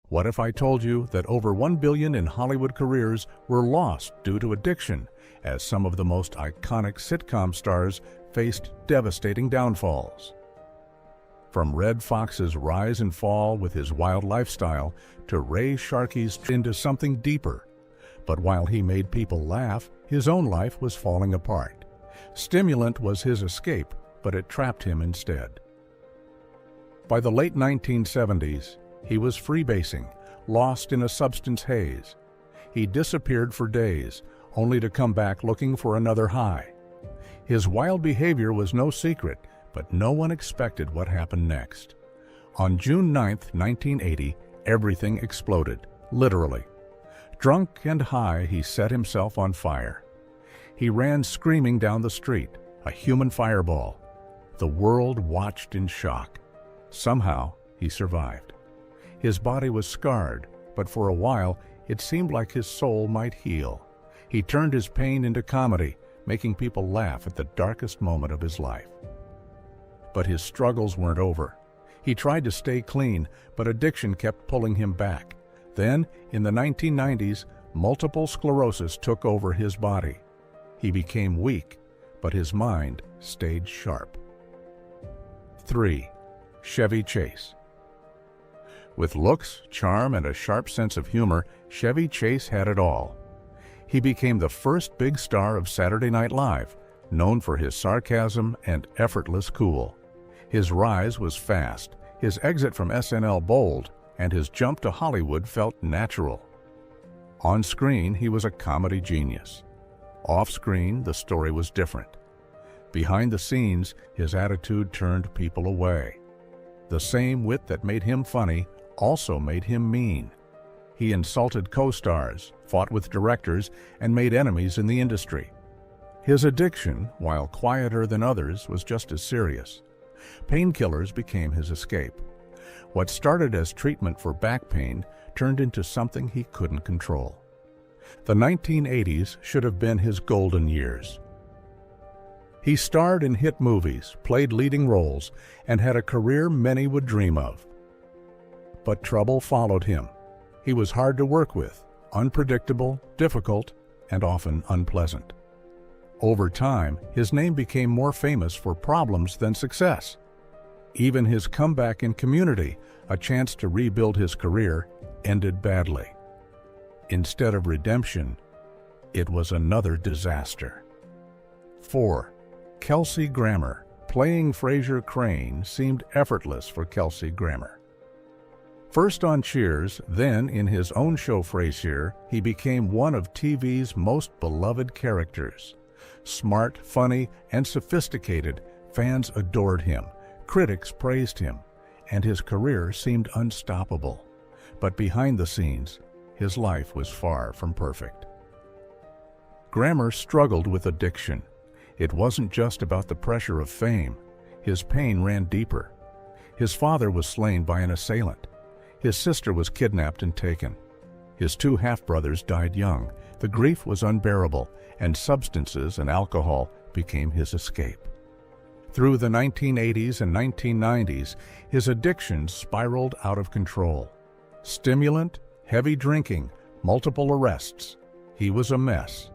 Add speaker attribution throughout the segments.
Speaker 1: What if I told you that over 1 billion in Hollywood careers were lost due to addiction, as some of the most iconic sitcom stars faced devastating downfalls? From Redd Foxx's rise and fall with his wild lifestyle to Ray Sharkey's into something deeper. But while he made people laugh, his own life was falling apart. Stimulant was his escape, but it trapped him instead. By the late 1970s, he was freebasing, lost in a substance haze. He disappeared for days, only to come back looking for another high. His wild behavior was no secret, but no one expected what happened next. On June 9, 1980, everything exploded, literally. Drunk and high, he set himself on fire. He ran screaming down the street, a human fireball. The world watched in shock. Somehow, he survived. His body was scarred, but for a while, it seemed like his soul might heal. He turned his pain into comedy, making people laugh at the darkest moment of his life. But his struggles weren't over. He tried to stay clean, but addiction kept pulling him back. Then, in the 1990s, multiple sclerosis took over his body. He became weak, but his mind stayed sharp. 3. Chevy Chase. With looks, charm, and a sharp sense of humor, Chevy Chase had it all. He became the first big star of Saturday Night Live, known for his sarcasm and effortless cool. His rise was fast, his exit from SNL bold, and his jump to Hollywood felt natural. On screen, he was a comedy genius. Off screen, the story was different. Behind the scenes, his attitude turned people away. The same wit that made him funny also made him mean. He insulted co-stars, fought with directors, and made enemies in the industry. His addiction, while quieter than others, was just as serious. Painkillers became his escape. What started as treatment for back pain turned into something he couldn't control. The 1980s should have been his golden years. He starred in hit movies, played leading roles, and had a career many would dream of. But trouble followed him. He was hard to work with, unpredictable, difficult, and often unpleasant. Over time, his name became more famous for problems than success. Even his comeback in Community, a chance to rebuild his career, ended badly. Instead of redemption, it was another disaster. 4. Kelsey Grammer. Playing Frasier Crane seemed effortless for Kelsey Grammer. First on Cheers, then in his own show Frasier, he became one of TV's most beloved characters. Smart, funny, and sophisticated, fans adored him, critics praised him, and his career seemed unstoppable. But behind the scenes, his life was far from perfect. Grammer struggled with addiction. It wasn't just about the pressure of fame. His pain ran deeper. His father was slain by an assailant. His sister was kidnapped and taken. His 2 half-brothers died young. The grief was unbearable, and substances and alcohol became his escape. Through the 1980s and 1990s, his addictions spiraled out of control. Stimulant, heavy drinking, multiple arrests. He was a mess.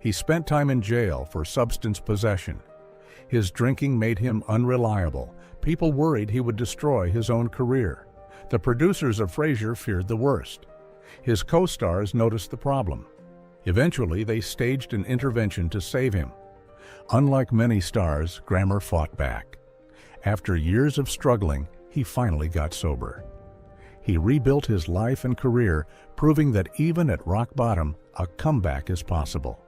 Speaker 1: He spent time in jail for substance possession. His drinking made him unreliable. People worried he would destroy his own career. The producers of Frasier feared the worst. His co-stars noticed the problem. Eventually, they staged an intervention to save him. Unlike many stars, Grammer fought back. After years of struggling, he finally got sober. He rebuilt his life and career, proving that even at rock bottom, a comeback is possible.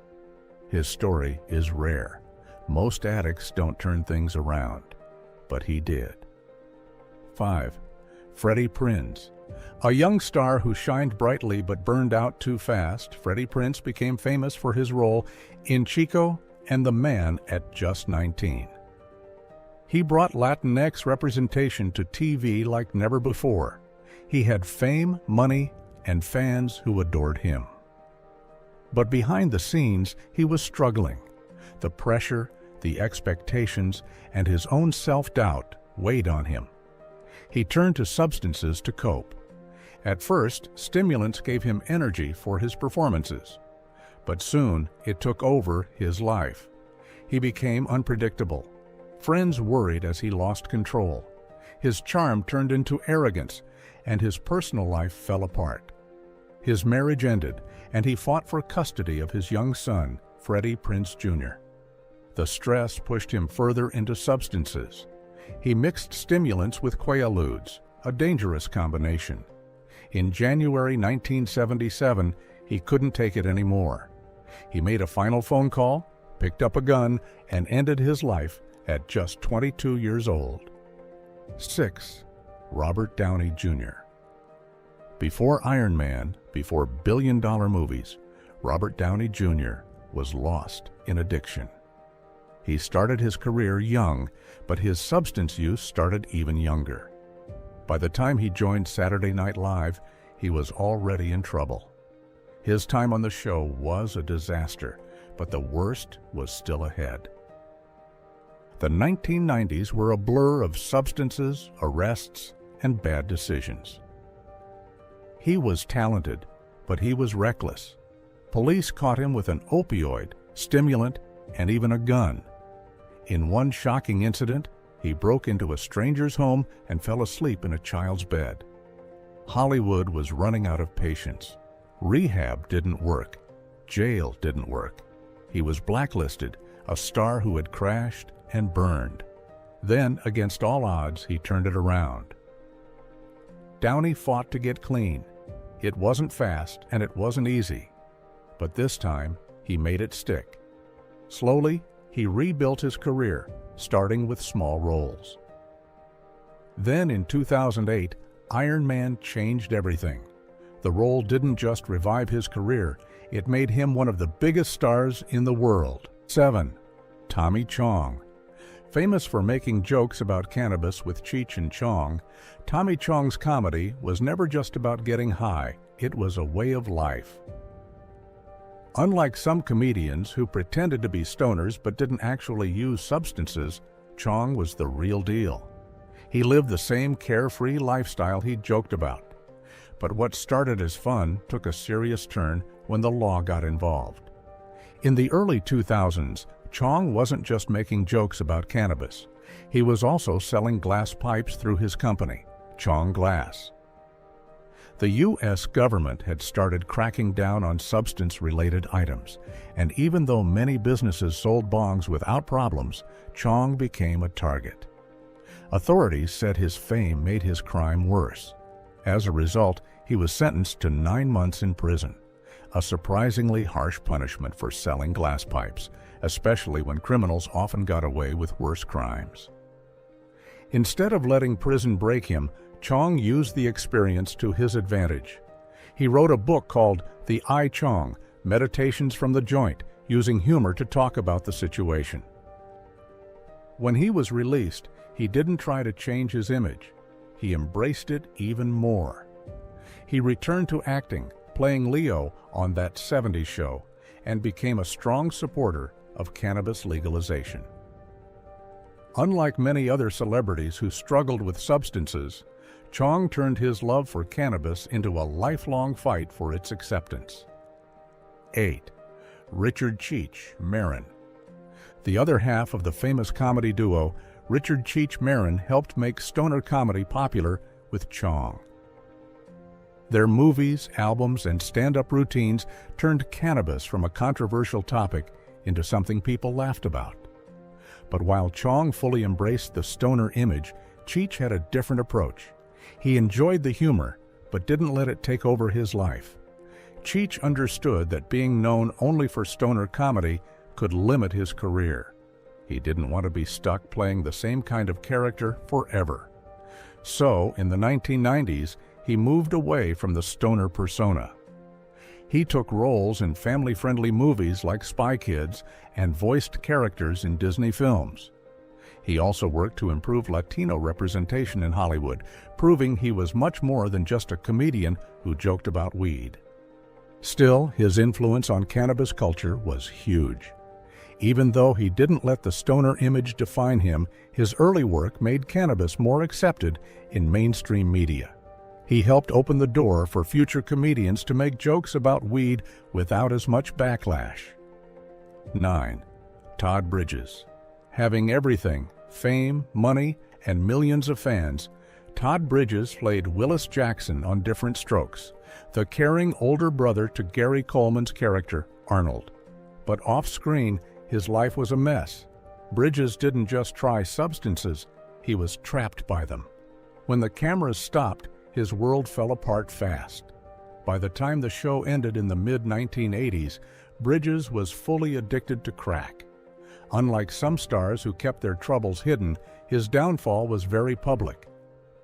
Speaker 1: His story is rare. Most addicts don't turn things around, but he did. 5. Freddie Prinze. A young star who shined brightly but burned out too fast, Freddie Prinze became famous for his role in Chico and The Man at just 19. He brought Latinx representation to TV like never before. He had fame, money, and fans who adored him. But behind the scenes, he was struggling. The pressure, the expectations, and his own self-doubt weighed on him. He turned to substances to cope. At first, stimulants gave him energy for his performances, but soon it took over his life. He became unpredictable. Friends worried as he lost control. His charm turned into arrogance, and his personal life fell apart. His marriage ended, and he fought for custody of his young son, Freddie Prinze Jr. The stress pushed him further into substances. He mixed stimulants with Quaaludes, a dangerous combination. In January 1977, he couldn't take it anymore. He made a final phone call, picked up a gun, and ended his life at just 22 years old. 6. Robert Downey Jr. Before Iron Man, before billion-dollar movies, Robert Downey Jr. was lost in addiction. He started his career young, but his substance use started even younger. By the time he joined Saturday Night Live, he was already in trouble. His time on the show was a disaster, but the worst was still ahead. The 1990s were a blur of substances, arrests, and bad decisions. He was talented, but he was reckless. Police caught him with an opioid, stimulant, and even a gun. In one shocking incident, he broke into a stranger's home and fell asleep in a child's bed. Hollywood was running out of patience. Rehab didn't work. Jail didn't work. He was blacklisted, a star who had crashed and burned. Then, against all odds, he turned it around. Downey fought to get clean. It wasn't fast and it wasn't easy. But this time, he made it stick. Slowly, he rebuilt his career, starting with small roles. Then in 2008, Iron Man changed everything. The role didn't just revive his career, it made him one of the biggest stars in the world. 7. Tommy Chong. Famous for making jokes about cannabis with Cheech and Chong, Tommy Chong's comedy was never just about getting high, it was a way of life. Unlike some comedians who pretended to be stoners but didn't actually use substances, Chong was the real deal. He lived the same carefree lifestyle he joked about. But what started as fun took a serious turn when the law got involved. In the early 2000s, Chong wasn't just making jokes about cannabis. He was also selling glass pipes through his company, Chong Glass. The U.S. government had started cracking down on substance-related items, and even though many businesses sold bongs without problems, Chong became a target. Authorities said his fame made his crime worse. As a result, he was sentenced to 9 months in prison, a surprisingly harsh punishment for selling glass pipes, especially when criminals often got away with worse crimes. Instead of letting prison break him, Chong used the experience to his advantage. He wrote a book called The I Chong, Meditations from the Joint, using humor to talk about the situation. When he was released, he didn't try to change his image. He embraced it even more. He returned to acting, playing Leo on That 70s Show, and became a strong supporter of cannabis legalization. Unlike many other celebrities who struggled with substances, Chong turned his love for cannabis into a lifelong fight for its acceptance. 8. Richard Cheech Marin. The other half of the famous comedy duo, Richard Cheech Marin, helped make stoner comedy popular with Chong. Their movies, albums, and stand-up routines turned cannabis from a controversial topic into something people laughed about. But while Chong fully embraced the stoner image, Cheech had a different approach. He enjoyed the humor, but didn't let it take over his life. Cheech understood that being known only for stoner comedy could limit his career. He didn't want to be stuck playing the same kind of character forever. So, in the 1990s, he moved away from the stoner persona. He took roles in family-friendly movies like Spy Kids and voiced characters in Disney films. He also worked to improve Latino representation in Hollywood, proving he was much more than just a comedian who joked about weed. Still, his influence on cannabis culture was huge. Even though he didn't let the stoner image define him, his early work made cannabis more accepted in mainstream media. He helped open the door for future comedians to make jokes about weed without as much backlash. 9. Todd Bridges. Having everything, fame, money, and millions of fans, Todd Bridges played Willis Jackson on Different Strokes, the caring older brother to Gary Coleman's character, Arnold. But off-screen, his life was a mess. Bridges didn't just try substances, he was trapped by them. When the cameras stopped, his world fell apart fast. By the time the show ended in the mid-1980s, Bridges was fully addicted to crack. Unlike some stars who kept their troubles hidden, his downfall was very public.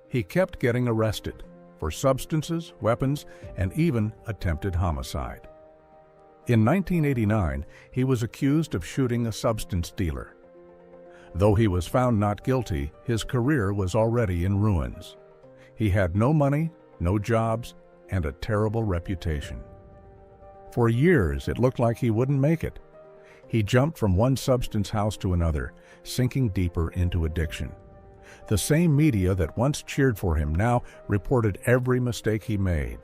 Speaker 1: He kept getting arrested for substances, weapons, and even attempted homicide. In 1989, he was accused of shooting a substance dealer. Though he was found not guilty, his career was already in ruins. He had no money, no jobs, and a terrible reputation. For years, it looked like he wouldn't make it. He jumped from one substance house to another, sinking deeper into addiction. The same media that once cheered for him now reported every mistake he made.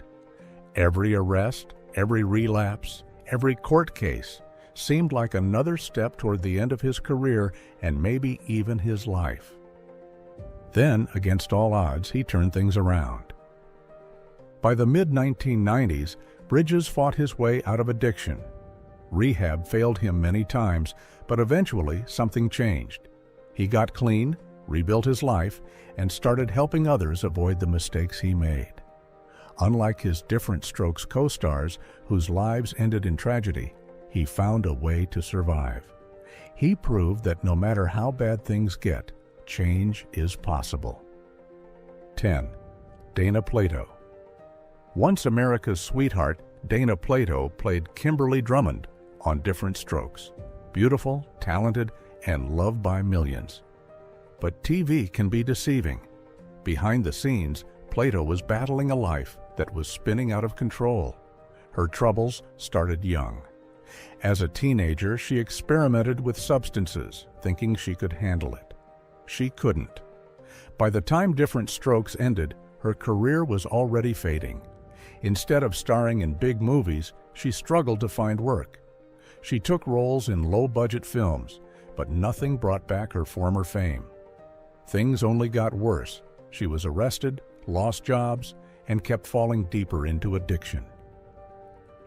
Speaker 1: Every arrest, every relapse, every court case seemed like another step toward the end of his career and maybe even his life. Then, against all odds, he turned things around. By the mid-1990s, Bridges fought his way out of addiction. Rehab failed him many times, but eventually something changed. He got clean, rebuilt his life, and started helping others avoid the mistakes he made. Unlike his Different Strokes co-stars, whose lives ended in tragedy, he found a way to survive. He proved that no matter how bad things get, change is possible. 10. Dana Plato. Once America's sweetheart, Dana Plato played Kimberly Drummond on Different Strokes. Beautiful, talented, and loved by millions. But TV can be deceiving. Behind the scenes, Plato was battling a life that was spinning out of control. Her troubles started young. As a teenager, she experimented with substances, thinking she could handle it. She couldn't. By the time Different Strokes ended, her career was already fading. Instead of starring in big movies, she struggled to find work. She took roles in low-budget films, but nothing brought back her former fame. Things only got worse. She was arrested, lost jobs, and kept falling deeper into addiction.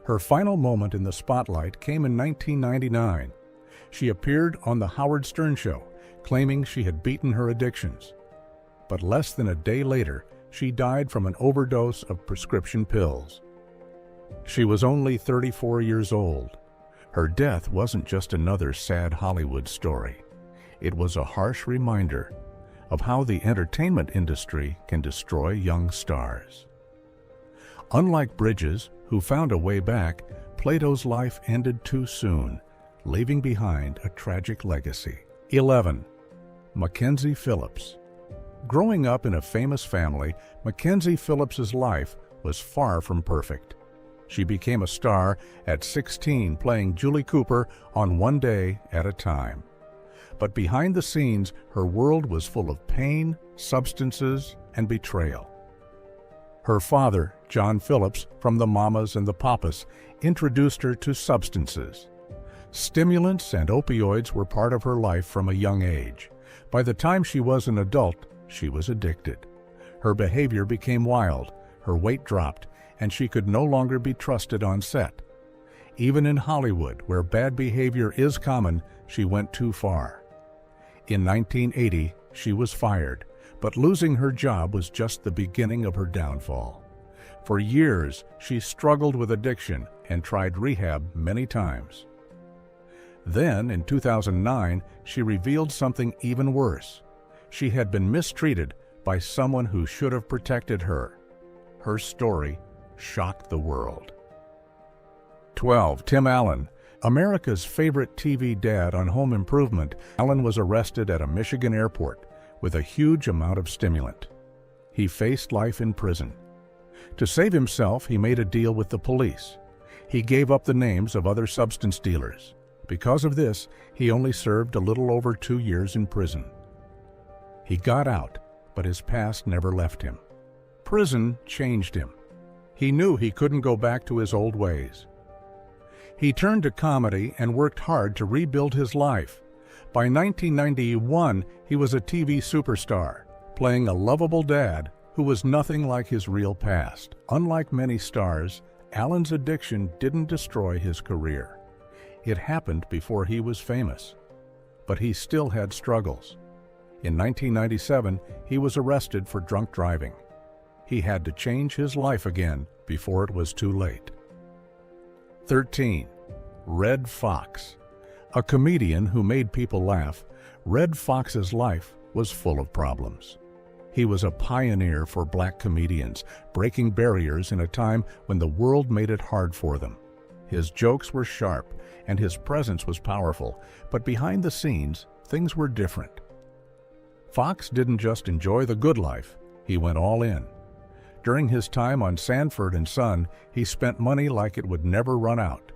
Speaker 1: Her final moment in the spotlight came in 1999. She appeared on The Howard Stern Show, claiming she had beaten her addictions. But less than a day later, she died from an overdose of prescription pills. She was only 34 years old. Her death wasn't just another sad Hollywood story. It was a harsh reminder of how the entertainment industry can destroy young stars. Unlike Bridges, who found a way back, Plato's life ended too soon, leaving behind a tragic legacy. 11. Mackenzie Phillips. Growing up in a famous family, Mackenzie Phillips's life was far from perfect. She became a star at 16, playing Julie Cooper on One Day at a Time. But behind the scenes, her world was full of pain, substances, and betrayal. Her father, John Phillips, from the Mamas and the Papas, introduced her to substances. Stimulants and opioids were part of her life from a young age. By the time she was an adult, she was addicted. Her behavior became wild, her weight dropped, and she could no longer be trusted on set. Even in Hollywood, where bad behavior is common, she went too far. In 1980, she was fired, but losing her job was just the beginning of her downfall. For years, she struggled with addiction and tried rehab many times. Then, in 2009, she revealed something even worse. She had been mistreated by someone who should have protected her. Her story shocked the world. 12. Tim Allen. America's favorite TV dad on Home Improvement, Allen was arrested at a Michigan airport with a huge amount of stimulant. He faced life in prison. To save himself, he made a deal with the police. He gave up the names of other substance dealers. Because of this, he only served a little over 2 years in prison. He got out, but his past never left him. Prison changed him. He knew he couldn't go back to his old ways. He turned to comedy and worked hard to rebuild his life. By 1991, he was a TV superstar, playing a lovable dad who was nothing like his real past. Unlike many stars, Allen's addiction didn't destroy his career. It happened before he was famous. But he still had struggles. In 1997, he was arrested for drunk driving. He had to change his life again before it was too late. 13. Redd Foxx. A comedian who made people laugh, Redd Foxx's life was full of problems. He was a pioneer for black comedians, breaking barriers in a time when the world made it hard for them. His jokes were sharp, and his presence was powerful, but behind the scenes, things were different. Foxx didn't just enjoy the good life, he went all in. During his time on Sanford and Son, he spent money like it would never run out.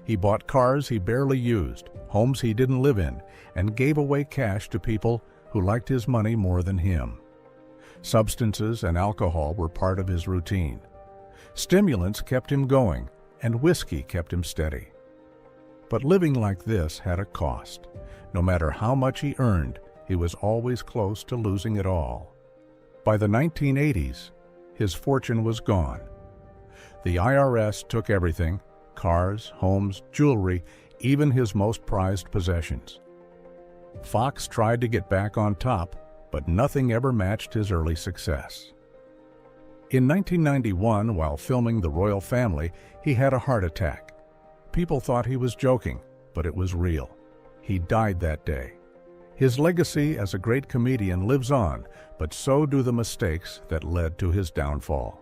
Speaker 1: He bought cars he barely used, homes he didn't live in, and gave away cash to people who liked his money more than him. Substances and alcohol were part of his routine. Stimulants kept him going, and whiskey kept him steady. But living like this had a cost. No matter how much he earned, he was always close to losing it all. By the 1980s, his fortune was gone. The IRS took everything: cars, homes, jewelry, even his most prized possessions. Foxx tried to get back on top, but nothing ever matched his early success. In 1991, while filming The Royal Family, he had a heart attack. People thought he was joking, but it was real. He died that day. His legacy as a great comedian lives on, but so do the mistakes that led to his downfall.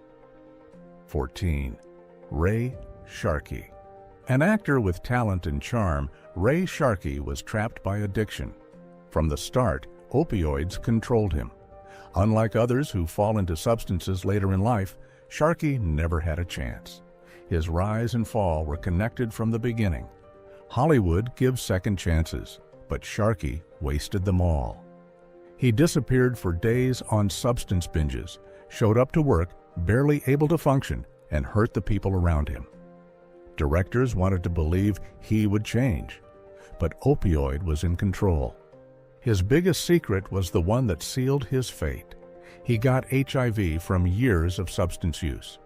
Speaker 1: 14. Ray Sharkey. An actor with talent and charm, Ray Sharkey was trapped by addiction. From the start, opioids controlled him. Unlike others who fall into substances later in life, Sharkey never had a chance. His rise and fall were connected from the beginning. Hollywood gives second chances, but Sharkey wasted them all. He disappeared for days on substance binges, showed up to work barely able to function, and hurt the people around him. Directors wanted to believe he would change, but opioid was in control. His biggest secret was the one that sealed his fate. He got HIV from years of substance use.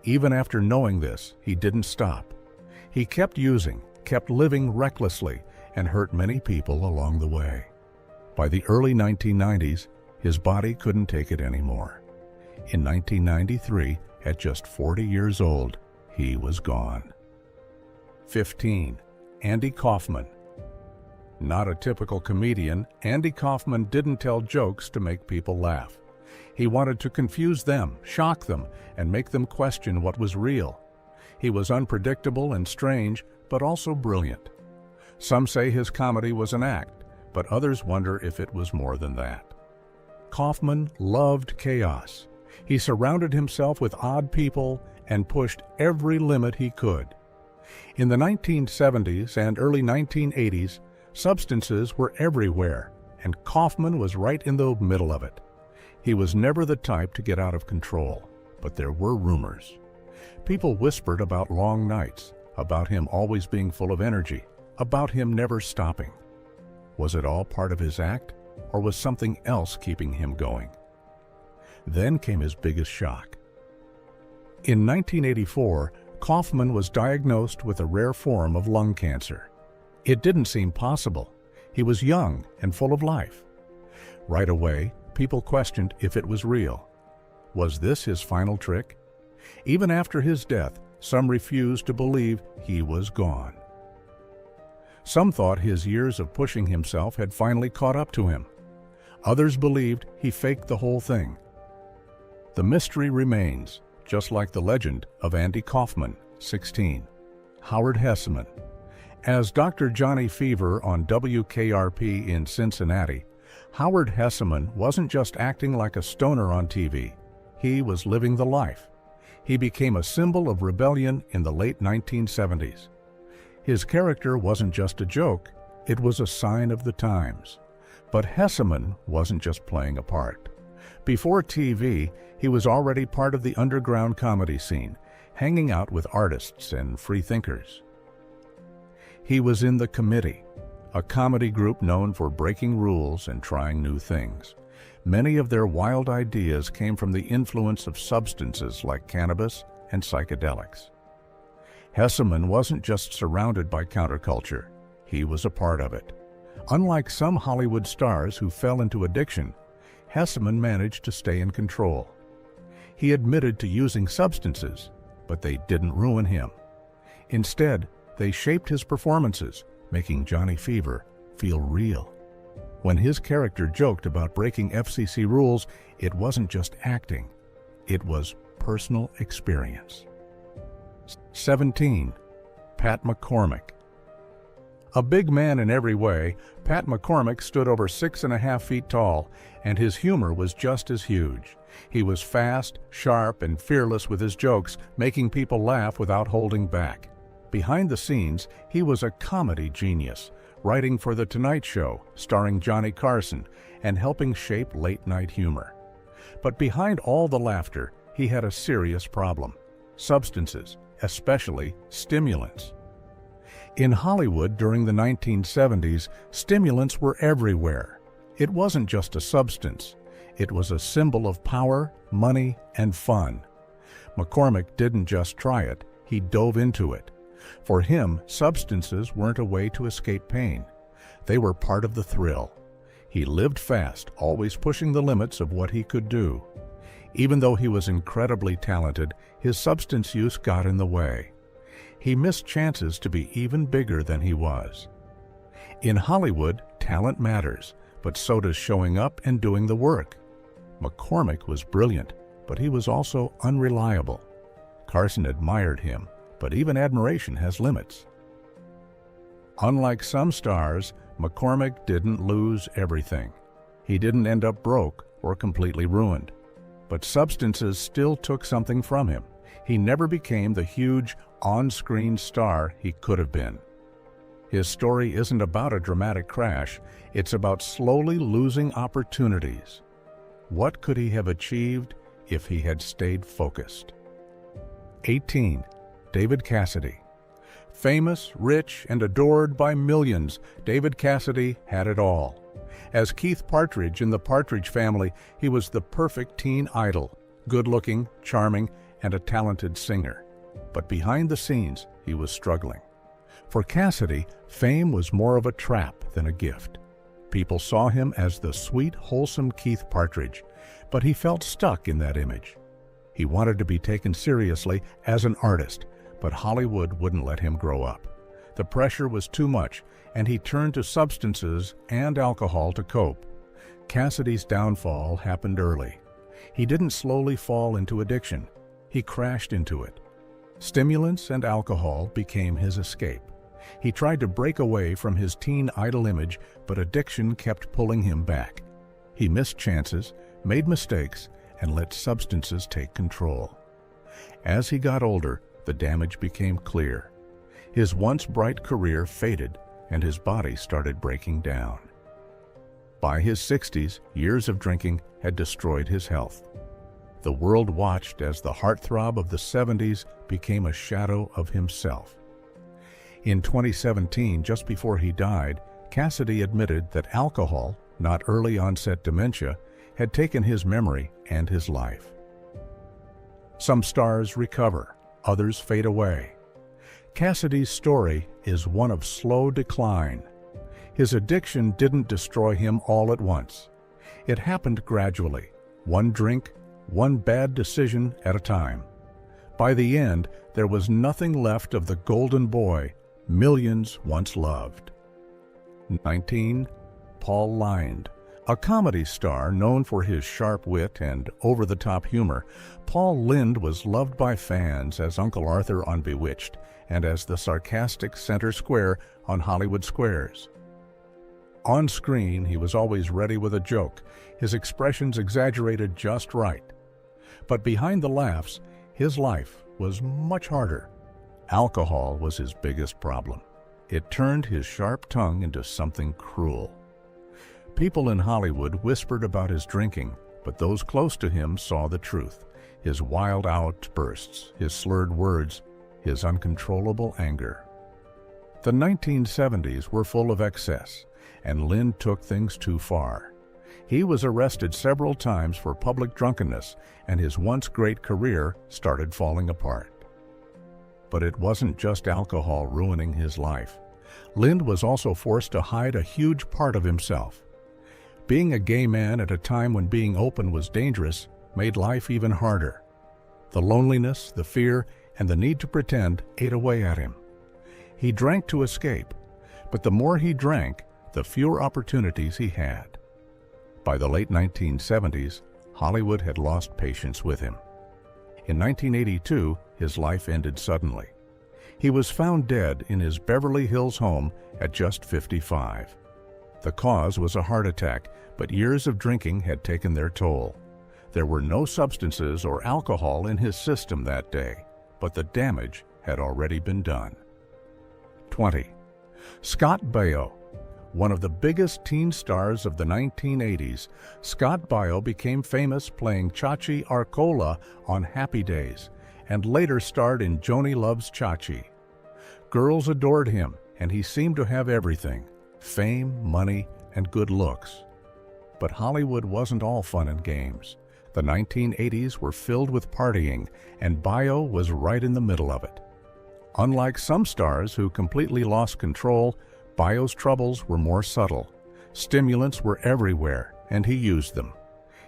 Speaker 1: Even after knowing this, he didn't stop. He kept using, kept living recklessly, and hurt many people along the way. By the early 1990s, his body couldn't take it anymore. In 1993, at just 40 years old, he was gone. 15. Andy Kaufman. Not a typical comedian, Andy Kaufman didn't tell jokes to make people laugh. He wanted to confuse them, shock them, and make them question what was real. He was unpredictable and strange, but also brilliant. Some say his comedy was an act, but others wonder if it was more than that. Kaufman loved chaos. He surrounded himself with odd people and pushed every limit he could. In the 1970s and early 1980s, substances were everywhere, and Kaufman was right in the middle of it. He was never the type to get out of control, but there were rumors. People whispered about long nights, about him always being full of energy, about him never stopping. Was it all part of his act, or was something else keeping him going? Then came his biggest shock. In 1984, Kaufman was diagnosed with a rare form of lung cancer. It didn't seem possible. He was young and full of life. Right away, people questioned if it was real. Was this his final trick? Even after his death, some refused to believe he was gone. Some thought his years of pushing himself had finally caught up to him. Others believed he faked the whole thing. The mystery remains, just like the legend of Andy Kaufman, 16. Howard Hessman. As Dr. Johnny Fever on WKRP in Cincinnati, Howard Hessman wasn't just acting like a stoner on TV. He was living the life. He became a symbol of rebellion in the late 1970s. His character wasn't just a joke, it was a sign of the times. But Hessman wasn't just playing a part. Before TV, he was already part of the underground comedy scene, hanging out with artists and freethinkers. He was in The Committee, a comedy group known for breaking rules and trying new things. Many of their wild ideas came from the influence of substances like cannabis and psychedelics. Hessman wasn't just surrounded by counterculture, he was a part of it. Unlike some Hollywood stars who fell into addiction, Hessman managed to stay in control. He admitted to using substances, but they didn't ruin him. Instead, they shaped his performances, making Johnny Fever feel real. When his character joked about breaking FCC rules, it wasn't just acting, it was personal experience. 17. Pat McCormick. A big man in every way, Pat McCormick stood over 6.5 feet tall, and his humor was just as huge. He was fast, sharp, and fearless with his jokes, making people laugh without holding back. Behind the scenes, he was a comedy genius, writing for The Tonight Show, starring Johnny Carson, and helping shape late-night humor. But behind all the laughter, he had a serious problem: substances, especially stimulants. In Hollywood during the 1970s, stimulants were everywhere. It wasn't just a substance. It was a symbol of power, money, and fun. McCormick didn't just try it, he dove into it. For him, substances weren't a way to escape pain. They were part of the thrill. He lived fast, always pushing the limits of what he could do. Even though he was incredibly talented, his substance use got in the way. He missed chances to be even bigger than he was. In Hollywood, talent matters, but so does showing up and doing the work. McCormick was brilliant, but he was also unreliable. Carson admired him, but even admiration has limits. Unlike some stars, McCormick didn't lose everything. He didn't end up broke or completely ruined. But substances still took something from him. He never became the huge, on-screen star he could have been. His story isn't about a dramatic crash, it's about slowly losing opportunities. What could he have achieved if he had stayed focused? 18. David Cassidy. Famous, rich, and adored by millions, David Cassidy had it all. As Keith Partridge in the Partridge Family, he was the perfect teen idol, good-looking, charming, and a talented singer. But behind the scenes, he was struggling. For Cassidy, fame was more of a trap than a gift. People saw him as the sweet, wholesome Keith Partridge, but he felt stuck in that image. He wanted to be taken seriously as an artist, but Hollywood wouldn't let him grow up. The pressure was too much, and he turned to substances and alcohol to cope. Cassidy's downfall happened early. He didn't slowly fall into addiction. He crashed into it. Stimulants and alcohol became his escape. He tried to break away from his teen idol image, but addiction kept pulling him back. He missed chances, made mistakes, and let substances take control. As he got older, the damage became clear. His once bright career faded, and his body started breaking down. By his 60s, years of drinking had destroyed his health. The world watched as the heartthrob of the 70s became a shadow of himself. In 2017, just before he died, Cassidy admitted that alcohol, not early-onset dementia, had taken his memory and his life. Some stars recover, others fade away. Cassidy's story is one of slow decline. His addiction didn't destroy him all at once. It happened gradually, one drink, one bad decision at a time. By the end, there was nothing left of the golden boy millions once loved. 19. Paul Lynde. A comedy star known for his sharp wit and over-the-top humor, Paul Lynde was loved by fans as Uncle Arthur on Bewitched and as the sarcastic center square on Hollywood Squares. On screen, he was always ready with a joke, his expressions exaggerated just right. But behind the laughs, his life was much harder. Alcohol was his biggest problem. It turned his sharp tongue into something cruel. People in Hollywood whispered about his drinking, But those close to him saw the truth, his wild outbursts, his slurred words, his uncontrollable anger. The 1970s were full of excess, and Lynde took things too far. He was arrested several times for public drunkenness, and his once great career started falling apart. But it wasn't just alcohol ruining his life. Lynde was also forced to hide a huge part of himself. Being a gay man at a time when being open was dangerous made life even harder. The loneliness, the fear, and the need to pretend ate away at him. He drank to escape, but the more he drank, the fewer opportunities he had. By the late 1970s, Hollywood had lost patience with him. In 1982, his life ended suddenly. He was found dead in his Beverly Hills home at just 55. The cause was a heart attack, but years of drinking had taken their toll. There were no substances or alcohol in his system that day, but the damage had already been done. 20. Scott Baio. One of the biggest teen stars of the 1980s, Scott Baio became famous playing Chachi Arcola on Happy Days, and later starred in Joni Loves Chachi. Girls adored him, and he seemed to have everything: fame, money, and good looks. But Hollywood wasn't all fun and games. The 1980s were filled with partying, and Baio was right in the middle of it. Unlike some stars who completely lost control, Baio's troubles were more subtle. Stimulants were everywhere, and he used them.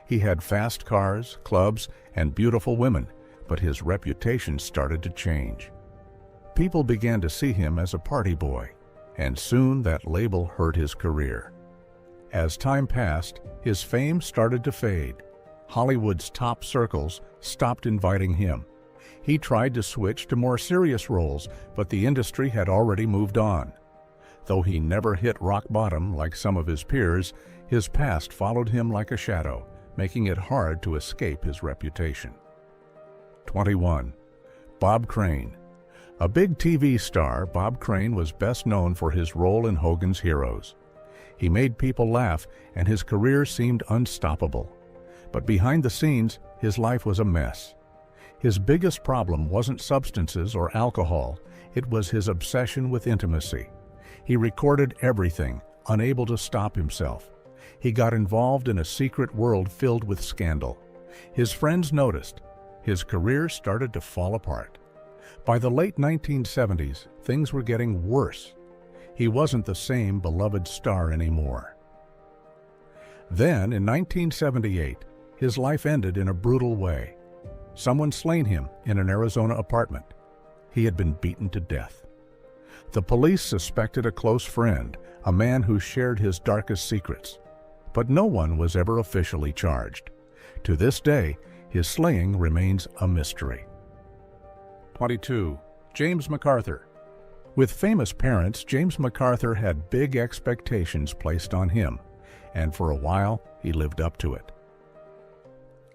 Speaker 1: He had fast cars, clubs, and beautiful women, but his reputation started to change. People began to see him as a party boy, and soon that label hurt his career. As time passed, his fame started to fade. Hollywood's top circles stopped inviting him. He tried to switch to more serious roles, but the industry had already moved on. Though he never hit rock bottom like some of his peers, his past followed him like a shadow, making it hard to escape his reputation. 21. Bob Crane. A big TV star, Bob Crane was best known for his role in Hogan's Heroes. He made people laugh, and his career seemed unstoppable. But behind the scenes, his life was a mess. His biggest problem wasn't substances or alcohol, it was his obsession with intimacy. He recorded everything, unable to stop himself. He got involved in a secret world filled with scandal. His friends noticed. His career started to fall apart. By the late 1970s, things were getting worse. He wasn't the same beloved star anymore. Then, in 1978, his life ended in a brutal way. Someone slain him in an Arizona apartment. He had been beaten to death. The police suspected a close friend, a man who shared his darkest secrets. But no one was ever officially charged. To this day, his slaying remains a mystery. 22. James MacArthur. With famous parents, James MacArthur had big expectations placed on him, and for a while, he lived up to it.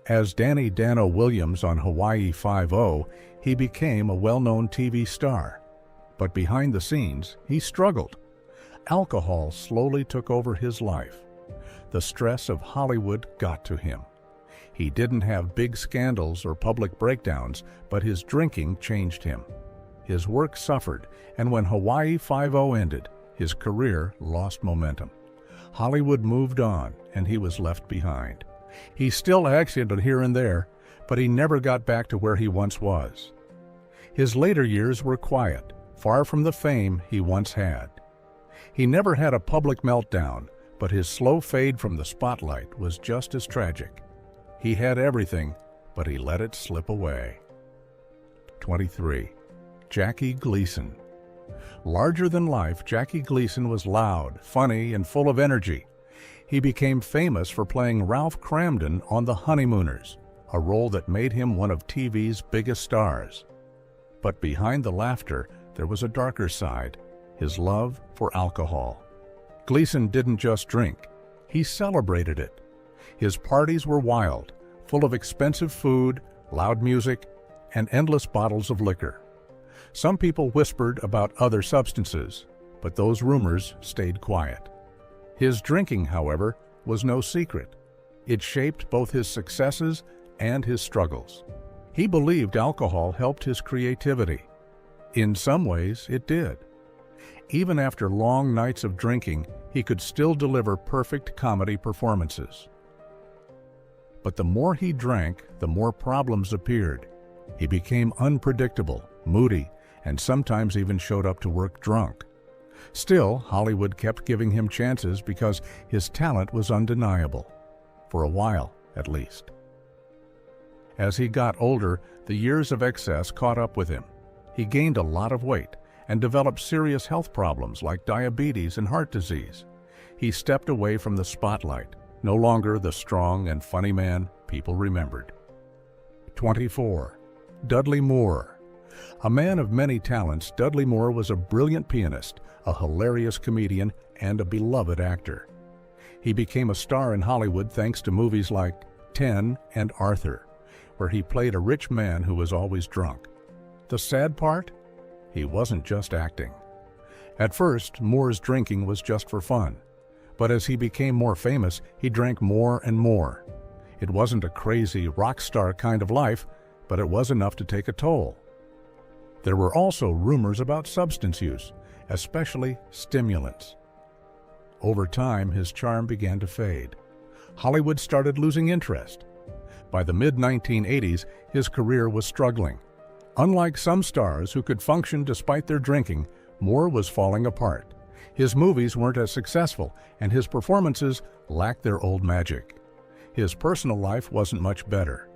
Speaker 1: As Danny Dano Williams on Hawaii Five-0, he became a well-known TV star. But behind the scenes, he struggled. Alcohol slowly took over his life. The stress of Hollywood got to him. He didn't have big scandals or public breakdowns, but his drinking changed him. His work suffered, and when Hawaii Five-0 ended, his career lost momentum. Hollywood moved on, and he was left behind. He still acted here and there, but he never got back to where he once was. His later years were quiet, far from the fame he once had. He never had a public meltdown, but his slow fade from the spotlight was just as tragic. He had everything, but he let it slip away. 23. Jackie Gleason. Larger than life, Jackie Gleason was loud, funny, and full of energy. He became famous for playing Ralph Cramden on The Honeymooners, a role that made him one of TV's biggest stars. But behind the laughter, there was a darker side, his love for alcohol. Gleason didn't just drink, he celebrated it. His parties were wild, full of expensive food, loud music, and endless bottles of liquor. Some people whispered about other substances, but those rumors stayed quiet. His drinking, however, was no secret. It shaped both his successes and his struggles. He believed alcohol helped his creativity. In some ways, it did. Even after long nights of drinking, he could still deliver perfect comedy performances. But the more he drank, the more problems appeared. He became unpredictable, moody, and sometimes even showed up to work drunk. Still, Hollywood kept giving him chances because his talent was undeniable. For a while, at least. As he got older, the years of excess caught up with him. He gained a lot of weight and developed serious health problems like diabetes and heart disease. He stepped away from the spotlight, no longer the strong and funny man people remembered. 24. Dudley Moore. A man of many talents, Dudley Moore was a brilliant pianist, a hilarious comedian, and a beloved actor. He became a star in Hollywood thanks to movies like 10 and Arthur, where he played a rich man who was always drunk. The sad part? He wasn't just acting. At first, Moore's drinking was just for fun, but as he became more famous, he drank more and more. It wasn't a crazy rock star kind of life, but it was enough to take a toll. There were also rumors about substance use, especially stimulants. Over time, his charm began to fade. Hollywood started losing interest. By the mid-1980s, his career was struggling. Unlike some stars who could function despite their drinking, Moore was falling apart. His movies weren't as successful, and his performances lacked their old magic. His personal life wasn't much better.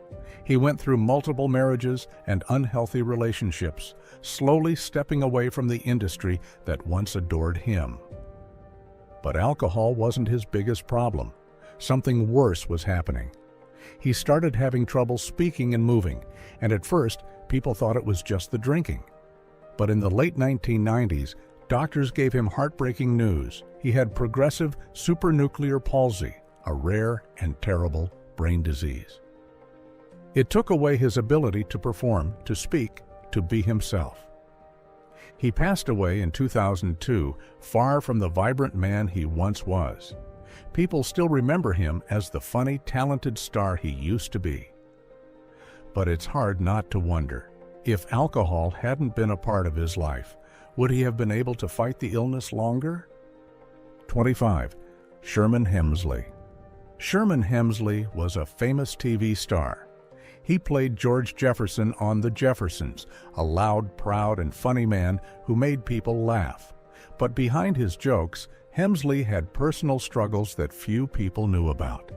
Speaker 1: He went through multiple marriages and unhealthy relationships, slowly stepping away from the industry that once adored him. But alcohol wasn't his biggest problem. Something worse was happening. He started having trouble speaking and moving, and at first, people thought it was just the drinking. But in the late 1990s, doctors gave him heartbreaking news. He had progressive supranuclear palsy, a rare and terrible brain disease. It took away his ability to perform, to speak, to be himself. He passed away in 2002, far from the vibrant man he once was. People still remember him as the funny, talented star he used to be. But it's hard not to wonder, if alcohol hadn't been a part of his life, would he have been able to fight the illness longer? 25. Sherman Hemsley. Sherman Hemsley was a famous TV star. He played George Jefferson on The Jeffersons, a loud, proud, and funny man who made people laugh. But behind his jokes, Hemsley had personal struggles that few people knew about.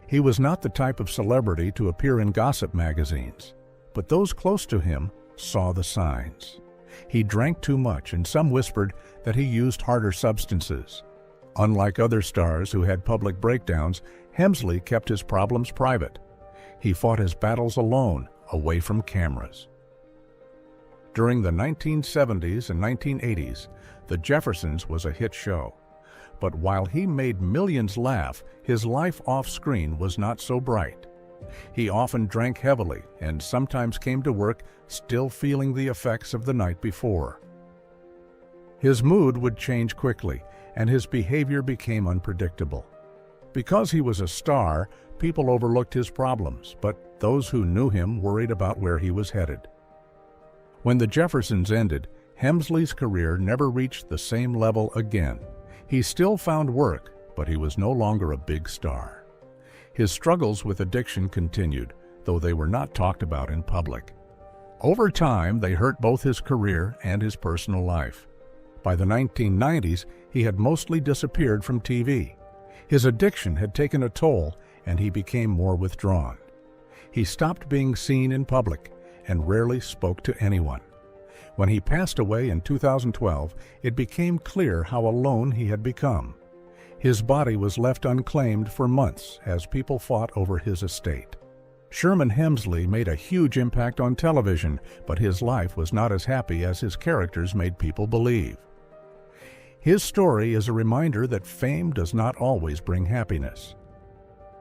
Speaker 1: He was not the type of celebrity to appear in gossip magazines, but those close to him saw the signs. He drank too much, and some whispered that he used harder substances. Unlike other stars who had public breakdowns, Hemsley kept his problems private. He fought his battles alone, away from cameras. During the 1970s and 1980s, The Jeffersons was a hit show. But while he made millions laugh, his life off-screen was not so bright. He often drank heavily and sometimes came to work still feeling the effects of the night before. His mood would change quickly, and his behavior became unpredictable. Because he was a star, people overlooked his problems, but those who knew him worried about where he was headed. When The Jeffersons ended, Hemsley's career never reached the same level again. He still found work, but he was no longer a big star. His struggles with addiction continued, though they were not talked about in public. Over time, they hurt both his career and his personal life. By the 1990s, he had mostly disappeared from TV. His addiction had taken a toll, and he became more withdrawn. He stopped being seen in public and rarely spoke to anyone. When he passed away in 2012, it became clear how alone he had become. His body was left unclaimed for months as people fought over his estate. Sherman Hemsley made a huge impact on television, but his life was not as happy as his characters made people believe. His story is a reminder that fame does not always bring happiness.